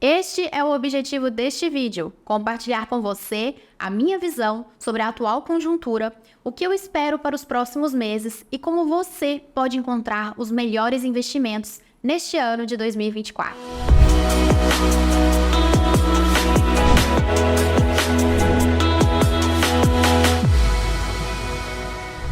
Este é o objetivo deste vídeo, compartilhar com você a minha visão sobre a atual conjuntura, o que eu espero para os próximos meses e como você pode encontrar os melhores investimentos neste ano de 2024.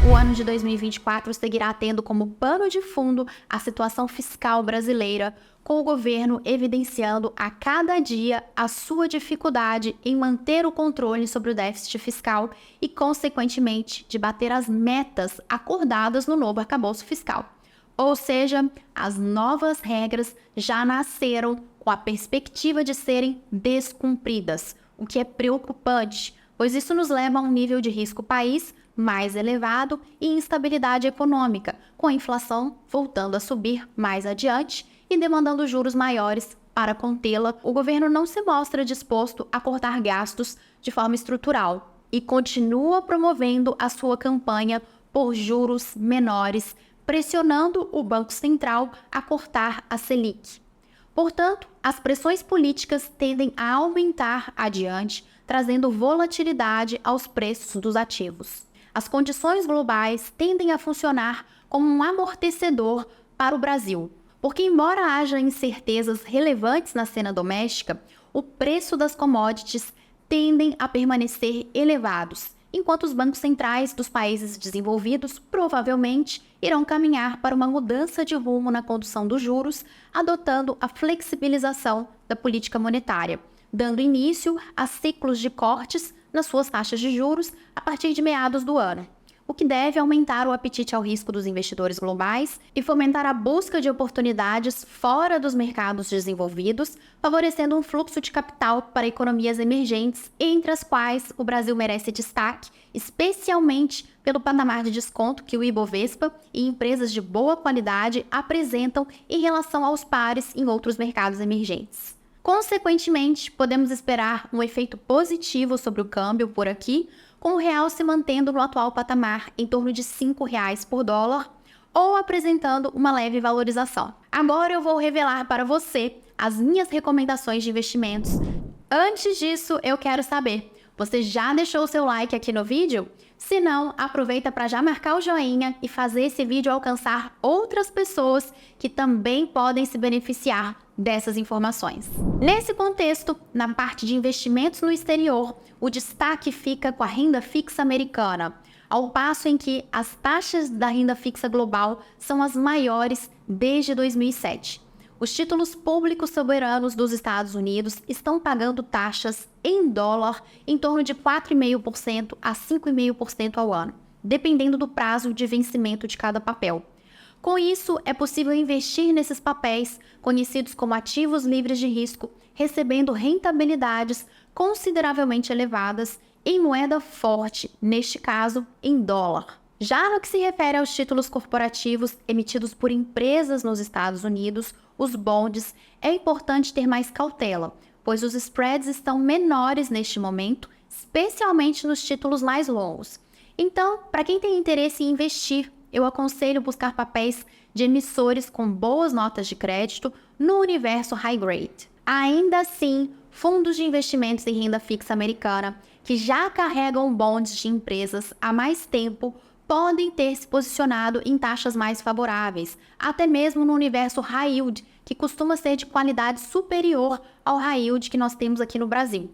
O ano de 2024 seguirá tendo como pano de fundo a situação fiscal brasileira, com o governo evidenciando a cada dia a sua dificuldade em manter o controle sobre o déficit fiscal e, consequentemente, de bater as metas acordadas no novo arcabouço fiscal. Ou seja, as novas regras já nasceram com a perspectiva de serem descumpridas, o que é preocupante, pois isso nos leva a um nível de risco país mais elevado e instabilidade econômica, com a inflação voltando a subir mais adiante e demandando juros maiores para contê-la. O governo não se mostra disposto a cortar gastos de forma estrutural e continua promovendo a sua campanha por juros menores, pressionando o Banco Central a cortar a Selic. Portanto, as pressões políticas tendem a aumentar adiante, trazendo volatilidade aos preços dos ativos. As condições globais tendem a funcionar como um amortecedor para o Brasil, porque embora haja incertezas relevantes na cena doméstica, o preço das commodities tendem a permanecer elevados, enquanto os bancos centrais dos países desenvolvidos provavelmente irão caminhar para uma mudança de rumo na condução dos juros, adotando a flexibilização da política monetária, dando início a ciclos de cortes nas suas taxas de juros a partir de meados do ano, o que deve aumentar o apetite ao risco dos investidores globais e fomentar a busca de oportunidades fora dos mercados desenvolvidos, favorecendo um fluxo de capital para economias emergentes, entre as quais o Brasil merece destaque, especialmente pelo patamar de desconto que o Ibovespa e empresas de boa qualidade apresentam em relação aos pares em outros mercados emergentes. Consequentemente, podemos esperar um efeito positivo sobre o câmbio por aqui, com o real se mantendo no atual patamar em torno de R$ 5,00 por dólar ou apresentando uma leve valorização. Agora eu vou revelar para você as minhas recomendações de investimentos. Antes disso, eu quero saber, você já deixou o seu like aqui no vídeo? Se não, aproveita para já marcar o joinha e fazer esse vídeo alcançar outras pessoas que também podem se beneficiar dessas informações. Nesse contexto, na parte de investimentos no exterior, o destaque fica com a renda fixa americana, ao passo em que as taxas da renda fixa global são as maiores desde 2007. Os títulos públicos soberanos dos Estados Unidos estão pagando taxas em dólar em torno de 4,5% a 5,5% ao ano, dependendo do prazo de vencimento de cada papel. Com isso, é possível investir nesses papéis, conhecidos como ativos livres de risco, recebendo rentabilidades consideravelmente elevadas em moeda forte, neste caso, em dólar. Já no que se refere aos títulos corporativos emitidos por empresas nos Estados Unidos, os bonds, é importante ter mais cautela, pois os spreads estão menores neste momento, especialmente nos títulos mais longos. Então, para quem tem interesse em investir, eu aconselho buscar papéis de emissores com boas notas de crédito no universo high grade. Ainda assim, fundos de investimentos em renda fixa americana, que já carregam bonds de empresas há mais tempo, podem ter se posicionado em taxas mais favoráveis, até mesmo no universo high yield, que costuma ser de qualidade superior ao high yield que nós temos aqui no Brasil.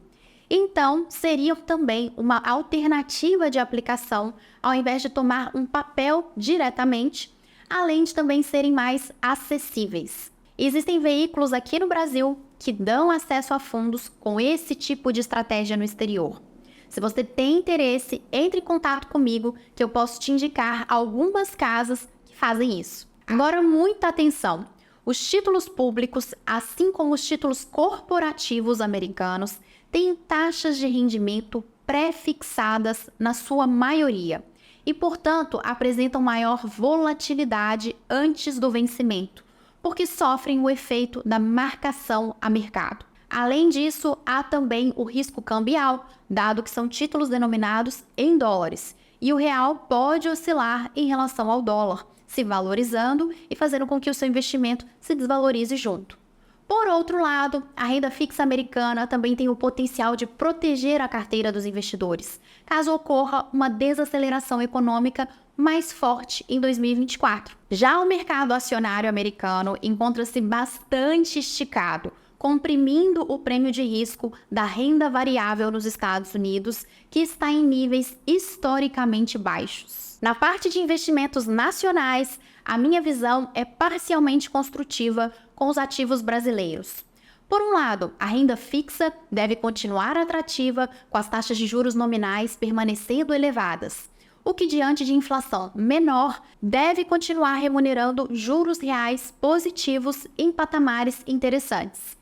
Então, seria também uma alternativa de aplicação, ao invés de tomar um papel diretamente, além de também serem mais acessíveis. Existem veículos aqui no Brasil que dão acesso a fundos com esse tipo de estratégia no exterior. Se você tem interesse, entre em contato comigo que eu posso te indicar algumas casas que fazem isso. Agora, muita atenção! Os títulos públicos, assim como os títulos corporativos americanos, têm taxas de rendimento pré-fixadas na sua maioria e, portanto, apresentam maior volatilidade antes do vencimento, porque sofrem o efeito da marcação a mercado. Além disso, há também o risco cambial, dado que são títulos denominados em dólares, e o real pode oscilar em relação ao dólar, se valorizando e fazendo com que o seu investimento se desvalorize junto. Por outro lado, a renda fixa americana também tem o potencial de proteger a carteira dos investidores, caso ocorra uma desaceleração econômica mais forte em 2024. Já o mercado acionário americano encontra-se bastante esticado, comprimindo o prêmio de risco da renda variável nos Estados Unidos, que está em níveis historicamente baixos. Na parte de investimentos nacionais, a minha visão é parcialmente construtiva com os ativos brasileiros. Por um lado, a renda fixa deve continuar atrativa com as taxas de juros nominais permanecendo elevadas, o que, diante de inflação menor, deve continuar remunerando juros reais positivos em patamares interessantes.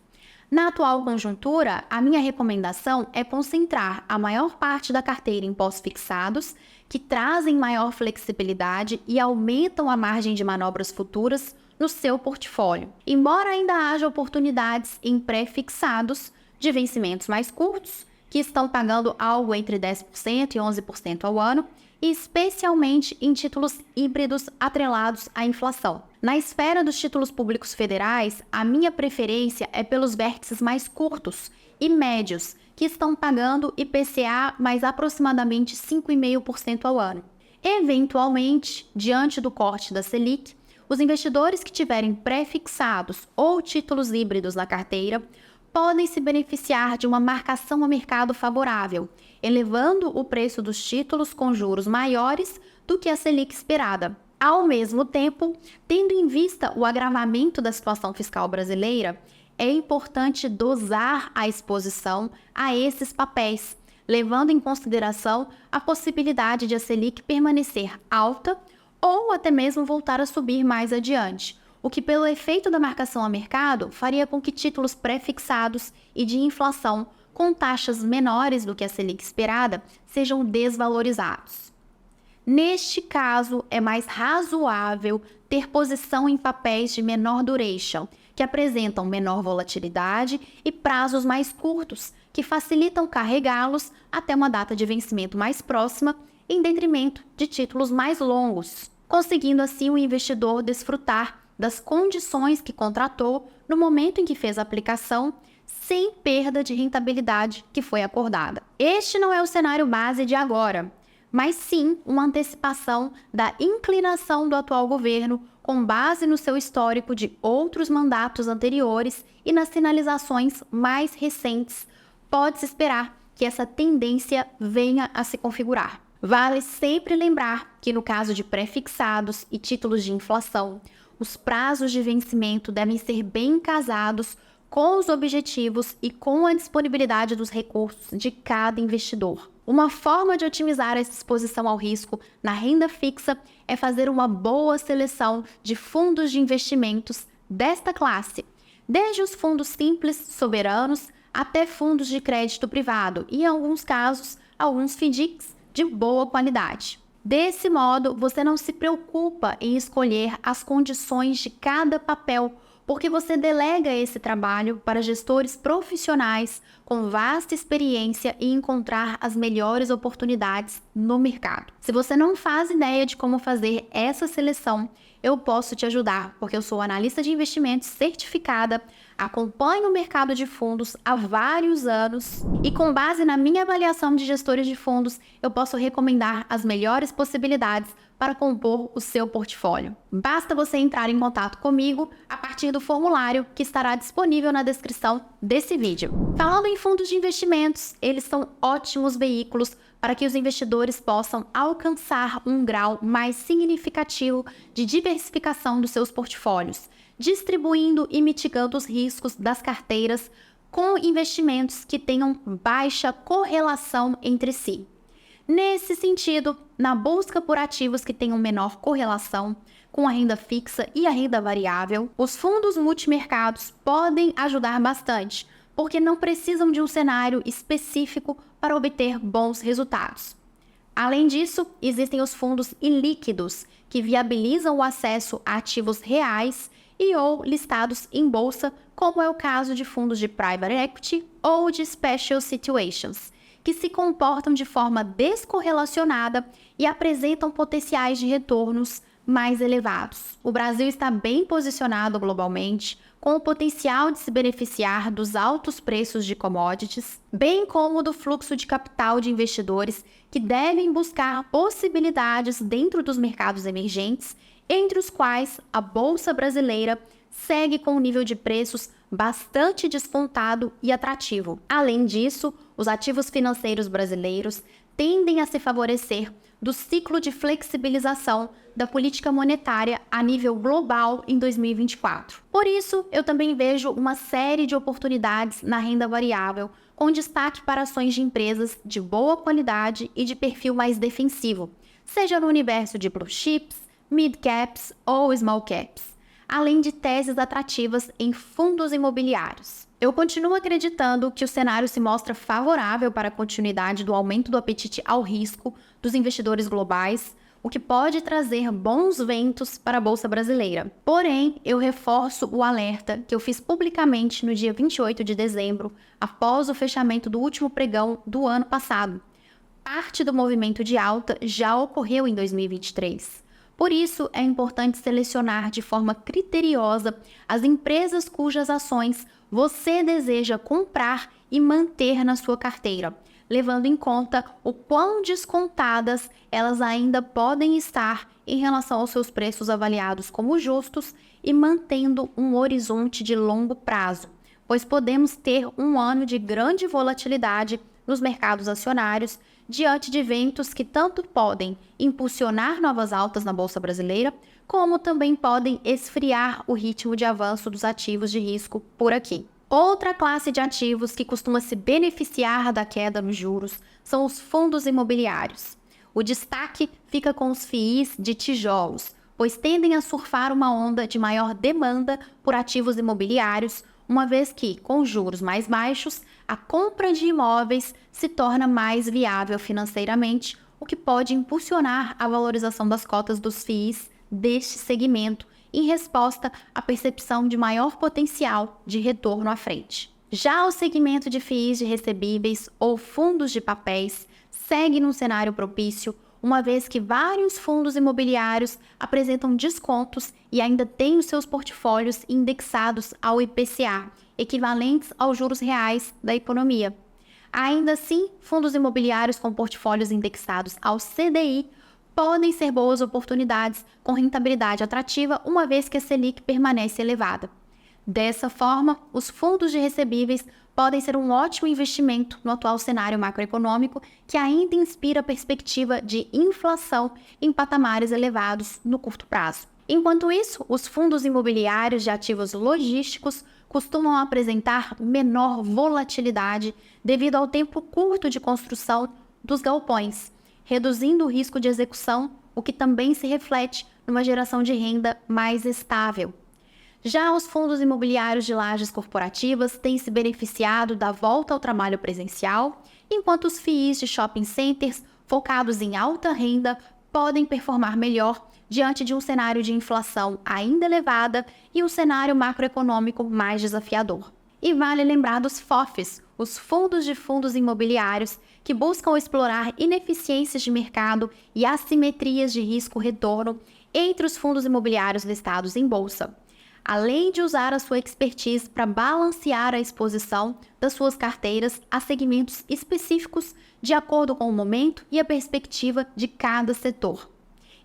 Na atual conjuntura, a minha recomendação é concentrar a maior parte da carteira em pós-fixados, que trazem maior flexibilidade e aumentam a margem de manobras futuras no seu portfólio. Embora ainda haja oportunidades em pré-fixados de vencimentos mais curtos, que estão pagando algo entre 10% e 11% ao ano, e especialmente em títulos híbridos atrelados à inflação. Na esfera dos títulos públicos federais, a minha preferência é pelos vértices mais curtos e médios, que estão pagando IPCA mais aproximadamente 5,5% ao ano. Eventualmente, diante do corte da Selic, os investidores que tiverem pré-fixados ou títulos híbridos na carteira podem se beneficiar de uma marcação a mercado favorável, elevando o preço dos títulos com juros maiores do que a Selic esperada. Ao mesmo tempo, tendo em vista o agravamento da situação fiscal brasileira, é importante dosar a exposição a esses papéis, levando em consideração a possibilidade de a Selic permanecer alta ou até mesmo voltar a subir mais adiante, o que, pelo efeito da marcação a mercado, faria com que títulos pré-fixados e de inflação com taxas menores do que a Selic esperada sejam desvalorizados. Neste caso, é mais razoável ter posição em papéis de menor duration, que apresentam menor volatilidade e prazos mais curtos, que facilitam carregá-los até uma data de vencimento mais próxima, em detrimento de títulos mais longos, conseguindo assim o investidor desfrutar das condições que contratou no momento em que fez a aplicação, sem perda de rentabilidade que foi acordada. Este não é o cenário base de agora, mas sim uma antecipação da inclinação do atual governo com base no seu histórico de outros mandatos anteriores e nas sinalizações mais recentes. Pode-se esperar que essa tendência venha a se configurar. Vale sempre lembrar que, no caso de pré-fixados e títulos de inflação, os prazos de vencimento devem ser bem casados com os objetivos e com a disponibilidade dos recursos de cada investidor. Uma forma de otimizar essa exposição ao risco na renda fixa é fazer uma boa seleção de fundos de investimentos desta classe, desde os fundos simples, soberanos, até fundos de crédito privado e, em alguns casos, alguns FDICs de boa qualidade. Desse modo, você não se preocupa em escolher as condições de cada papel, porque você delega esse trabalho para gestores profissionais com vasta experiência em encontrar as melhores oportunidades no mercado. Se você não faz ideia de como fazer essa seleção, eu posso te ajudar, porque eu sou analista de investimentos certificada, acompanho o mercado de fundos há vários anos e, com base na minha avaliação de gestores de fundos, eu posso recomendar as melhores possibilidades para compor o seu portfólio. Basta você entrar em contato comigo a partir do formulário que estará disponível na descrição desse vídeo. Falando em fundos de investimentos, eles são ótimos veículos para que os investidores possam alcançar um grau mais significativo de diversificação dos seus portfólios, distribuindo e mitigando os riscos das carteiras com investimentos que tenham baixa correlação entre si. Nesse sentido, na busca por ativos que tenham menor correlação com a renda fixa e a renda variável, os fundos multimercados podem ajudar bastante, porque não precisam de um cenário específico para obter bons resultados. Além disso, existem os fundos ilíquidos, que viabilizam o acesso a ativos reais e ou listados em bolsa, como é o caso de fundos de private equity ou de special situations, que se comportam de forma descorrelacionada e apresentam potenciais de retornos mais elevados. O Brasil está bem posicionado globalmente, com o potencial de se beneficiar dos altos preços de commodities, bem como do fluxo de capital de investidores que devem buscar possibilidades dentro dos mercados emergentes, entre os quais a Bolsa Brasileira segue com um nível de preços bastante descontado e atrativo. Além disso, os ativos financeiros brasileiros tendem a se favorecer do ciclo de flexibilização da política monetária a nível global em 2024. Por isso, eu também vejo uma série de oportunidades na renda variável, com destaque para ações de empresas de boa qualidade e de perfil mais defensivo, seja no universo de blue chips, mid caps ou small caps, além de teses atrativas em fundos imobiliários. Eu continuo acreditando que o cenário se mostra favorável para a continuidade do aumento do apetite ao risco dos investidores globais, o que pode trazer bons ventos para a Bolsa Brasileira. Porém, eu reforço o alerta que eu fiz publicamente no dia 28 de dezembro, após o fechamento do último pregão do ano passado. Parte do movimento de alta já ocorreu em 2023. Por isso, é importante selecionar de forma criteriosa as empresas cujas ações você deseja comprar e manter na sua carteira, levando em conta o quão descontadas elas ainda podem estar em relação aos seus preços avaliados como justos e mantendo um horizonte de longo prazo, pois podemos ter um ano de grande volatilidade nos mercados acionários, diante de eventos que tanto podem impulsionar novas altas na Bolsa Brasileira, como também podem esfriar o ritmo de avanço dos ativos de risco por aqui. Outra classe de ativos que costuma se beneficiar da queda nos juros são os fundos imobiliários. O destaque fica com os FIIs de tijolos, pois tendem a surfar uma onda de maior demanda por ativos imobiliários, uma vez que, com juros mais baixos, a compra de imóveis se torna mais viável financeiramente, o que pode impulsionar a valorização das cotas dos FIIs deste segmento, em resposta à percepção de maior potencial de retorno à frente. Já o segmento de FIIs de recebíveis ou fundos de papéis segue num cenário propício, uma vez que vários fundos imobiliários apresentam descontos e ainda têm os seus portfólios indexados ao IPCA, equivalentes aos juros reais da economia. Ainda assim, fundos imobiliários com portfólios indexados ao CDI podem ser boas oportunidades com rentabilidade atrativa, uma vez que a Selic permanece elevada. Dessa forma, os fundos de recebíveis podem ser um ótimo investimento no atual cenário macroeconômico, que ainda inspira a perspectiva de inflação em patamares elevados no curto prazo. Enquanto isso, os fundos imobiliários de ativos logísticos costumam apresentar menor volatilidade devido ao tempo curto de construção dos galpões, reduzindo o risco de execução, o que também se reflete numa geração de renda mais estável. Já os fundos imobiliários de lajes corporativas têm se beneficiado da volta ao trabalho presencial, enquanto os FIIs de shopping centers, focados em alta renda, podem performar melhor diante de um cenário de inflação ainda elevada e um cenário macroeconômico mais desafiador. E vale lembrar dos FOFs, os fundos de fundos imobiliários, que buscam explorar ineficiências de mercado e assimetrias de risco-retorno entre os fundos imobiliários listados em bolsa, além de usar a sua expertise para balancear a exposição das suas carteiras a segmentos específicos de acordo com o momento e a perspectiva de cada setor.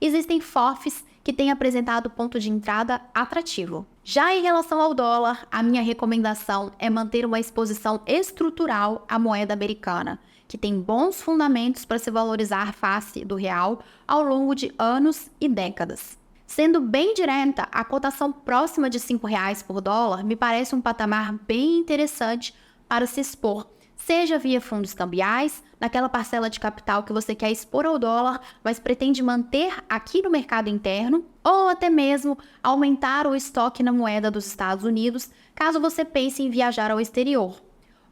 Existem FOFs que têm apresentado ponto de entrada atrativo. Já em relação ao dólar, a minha recomendação é manter uma exposição estrutural à moeda americana, que tem bons fundamentos para se valorizar face do real ao longo de anos e décadas. Sendo bem direta, a cotação próxima de R$ 5,00 por dólar me parece um patamar bem interessante para se expor, seja via fundos cambiais, naquela parcela de capital que você quer expor ao dólar, mas pretende manter aqui no mercado interno, ou até mesmo aumentar o estoque na moeda dos Estados Unidos, caso você pense em viajar ao exterior.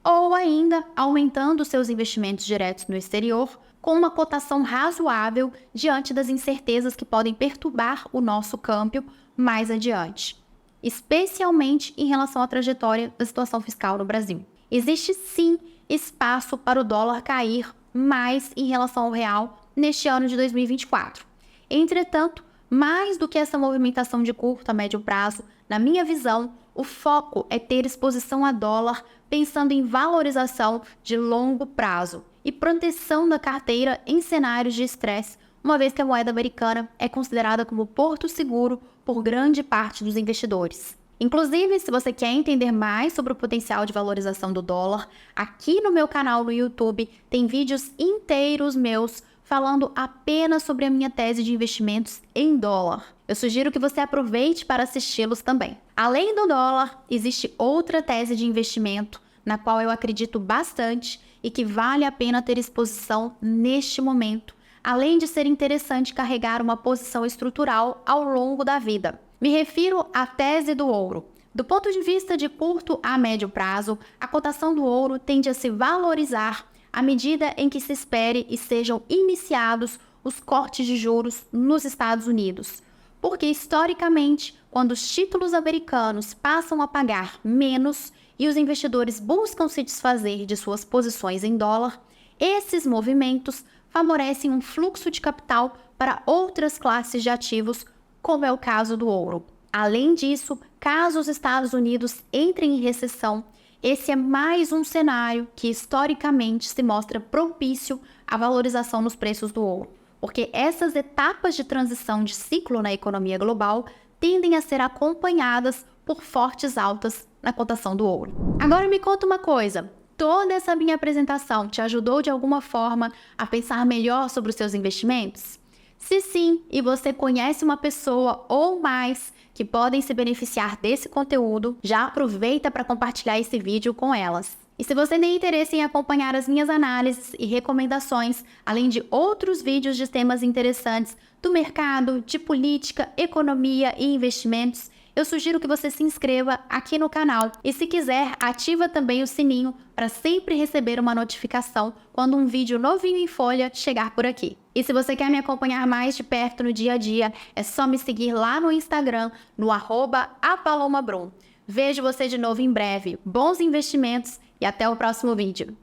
Ou ainda, aumentando seus investimentos diretos no exterior, com uma cotação razoável diante das incertezas que podem perturbar o nosso câmbio mais adiante, especialmente em relação à trajetória da situação fiscal no Brasil. Existe sim espaço para o dólar cair mais em relação ao real neste ano de 2024. Entretanto, Mais do que essa movimentação de curto a médio prazo, na minha visão, o foco é ter exposição a dólar pensando em valorização de longo prazo e proteção da carteira em cenários de estresse, uma vez que a moeda americana é considerada como porto seguro por grande parte dos investidores. Inclusive, se você quer entender mais sobre o potencial de valorização do dólar, aqui no meu canal no YouTube tem vídeos inteiros meus falando apenas sobre a minha tese de investimentos em dólar. Eu sugiro que você aproveite para assisti-los também. Além do dólar, existe outra tese de investimento na qual eu acredito bastante e que vale a pena ter exposição neste momento, além de ser interessante carregar uma posição estrutural ao longo da vida. Me refiro à tese do ouro. Do ponto de vista de curto a médio prazo, a cotação do ouro tende a se valorizar à medida em que se espere e sejam iniciados os cortes de juros nos Estados Unidos. Porque, historicamente, quando os títulos americanos passam a pagar menos e os investidores buscam se desfazer de suas posições em dólar, esses movimentos favorecem um fluxo de capital para outras classes de ativos, como é o caso do ouro. Além disso, caso os Estados Unidos entrem em recessão, esse é mais um cenário que historicamente se mostra propício à valorização nos preços do ouro, porque essas etapas de transição de ciclo na economia global tendem a ser acompanhadas por fortes altas na cotação do ouro. Agora me conta uma coisa, toda essa minha apresentação te ajudou de alguma forma a pensar melhor sobre os seus investimentos? Se sim, e você conhece uma pessoa ou mais que podem se beneficiar desse conteúdo, já aproveita para compartilhar esse vídeo com elas. E se você tem interesse em acompanhar as minhas análises e recomendações, além de outros vídeos de temas interessantes do mercado, de política, economia e investimentos, eu sugiro que você se inscreva aqui no canal e, se quiser, ativa também o sininho para sempre receber uma notificação quando um vídeo novinho em folha chegar por aqui. E se você quer me acompanhar mais de perto no dia a dia, é só me seguir lá no Instagram, no @apalomabrum. Vejo você de novo em breve. Bons investimentos e até o próximo vídeo.